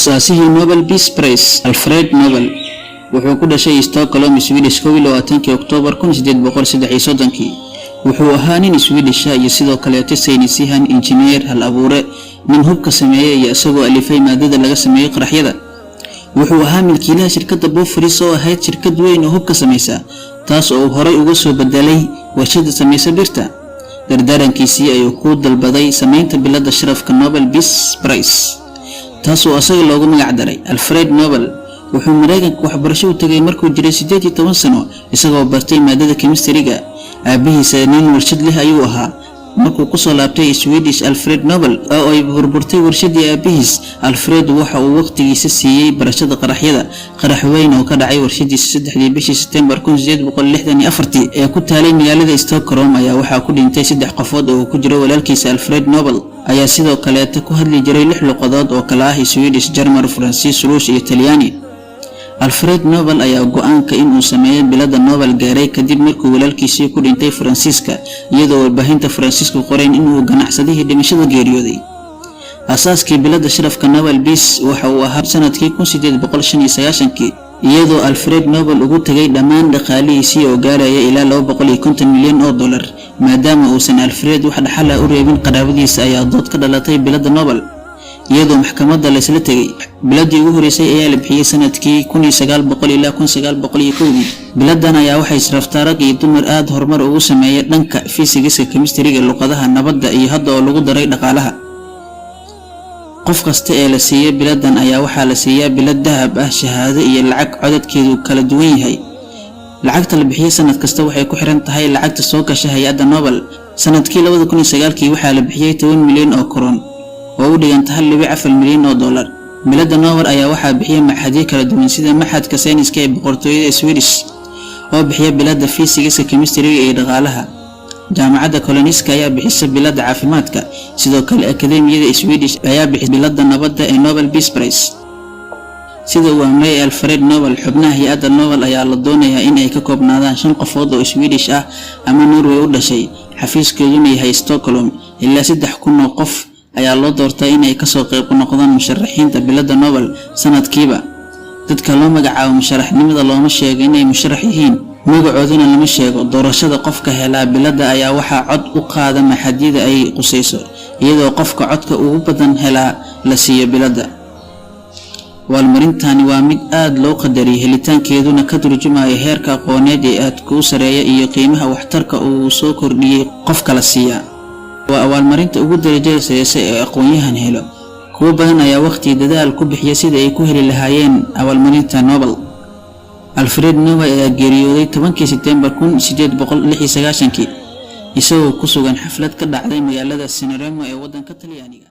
asaasihii Nobel Peace Prize Alfred Nobel wuxuu ku dhashay Stockholm, Swedish 21 Oktoobar 1833. wuxuu ahaa nin Swedish ah iyo sidoo kale saynisyahan, injineer, hal abuure, nin hubka sameeyay iyo isagoo alifay maadada laga sameeyay qaraxyada. wuxuu ahaa milkiilaha shirkadda Bofors oo ahayd shirkad weyn oo hubka sameeysa, taas oo horay uga soo bedelay warshada sameeysa birta. dardaarankiisii ayuu ku dalbaday sameynta biladda sharafka Nobel Peace Prize, taas oo asaga loogu magac daray Alfred Nobel. wuxuu Mareykanka waxbarasho u tagay markuu jiray 18 sano isagoo bartay maadada chemistry-ga. aabihiisa nin warshad leh ayuu ahaa. markuu ku soo laabtay Swedish, Alfred Nobel oo ay burburtay warshadii aabihiis, Alfred waxa uu waqtigiisa siiyay barashada qaraxyada. qarax weyn oo ka dhacay warshadiisa 3 bishii September 1864 ee ku taalay magaalada Stockholm ayaa waxa ku dhintay 3 qofood oo ku jira walaalkiisa. Alfred Nobel ayaa sidoo kale ku hadli jiray 6 luqadood oo kala ah Swedish, German, Faransiis, Ruush iyo Talyaani. Alfred Nobel ayaa go'aanka in uu sameeyo biladda Nobel gaaray kadib markuu walaalkiisii ku dhintay Faransiiska, iyadoo warbaahinta Faransiisku qoreen in uu ganacsadihii dhimashada geeriyooday. asaaskii biladda sharafka Nobel Peace waxa uu ahaa sanadkii 1895 iyadoo Alfred Nobel ugu tagay dhammaan dhaqaalihiisii oo gaaraya ilaa 250 milyan oo dollar. maadaama uusan Alfred wax dhaxal ah u reebin qaraabadiisa ayaa dood ka dhalatay biladda Nobel, iyadoo maxkamadda la isla tagay. biladii ugu horeysay ayaa la bixiyay sanadkii 1900 ilaa 1901. biladan ayaa waxay sharaftaa rag iyo dumar aad horumar ugu sameeyay dhanka fiisigiska, chemistry-ga, luqadaha, nabadda iyo hadda oo lagu daray dhaqaalaha. qof kasta ee la siiyay biladan ayaa waxaa la siiyaa bilad dahab ah, shahaado iyo lacag codadkeedu kala duwan yahay. lacagta la bixiyay sanad kasta waxay ku xiran tahay lacagta soo gashay hay'adda Nobel. sanadkii 2009 waxaa la bixiyay 10 milyan oo koron oo u dhiganta 1.4 milyan oo dollar. biladda Nobel ayaa waxaa bixiyay maxadyo kala duwan sida maxadka sayniska ee boqortooyada Swedish oo bixiya biladda fiisigiska, chemistry-ga iyo dhaqaalaha. jaamacadda Karolinska ayaa bixisa biladda caafimaadka. sidoo kale akademiyada Swedish ayaa bixisa biladda nabadda ee Nobel Peace Prize. sida uu amray Alfred Nobel, xubnaha hay'adda Nobel ayaa la doonayaa in ay ka koobnaadaan 5 qofood oo Swedish ah ama Norway u dhashay. xafiiskeeduna yahay Stockholm. ilaa 3,000 oo qof ayaa loo doortay in ay ka soo qayb noqdaan musharaxiinta biladda Nobel sanadkiiba. dadka loo magacaabo musharaxnimada looma sheego inay musharax yihiin, magacooduna lama sheego. doorashada qofka helaa biladda ayaa waxaa cod u qaada maxadiyada ay qusayso, iyadoo qofka codka ugu badan helaa la siiyo biladda. waalmarintani waa mid aad loo qadariyay, helitaankeeduna ka turjumaya heerka aqooneed ee aad ku sareeya iyo qiimaha waxtarka uu soo kordhiyay qofka la siiya. waa abaalmarinta ugu darajada sareysa ee aqoonyahan helo. kuwa badan ayaa waqti dadaal ku bixiya sida ay ku heli lahaayeen abaalmarinta Nobel. Alfred Nobel ayaa geeriyooday 10 September 1896 isagoo ku sugan xaflad ka dhacday magaalada Sanremo ee waddanka Talyaaniga.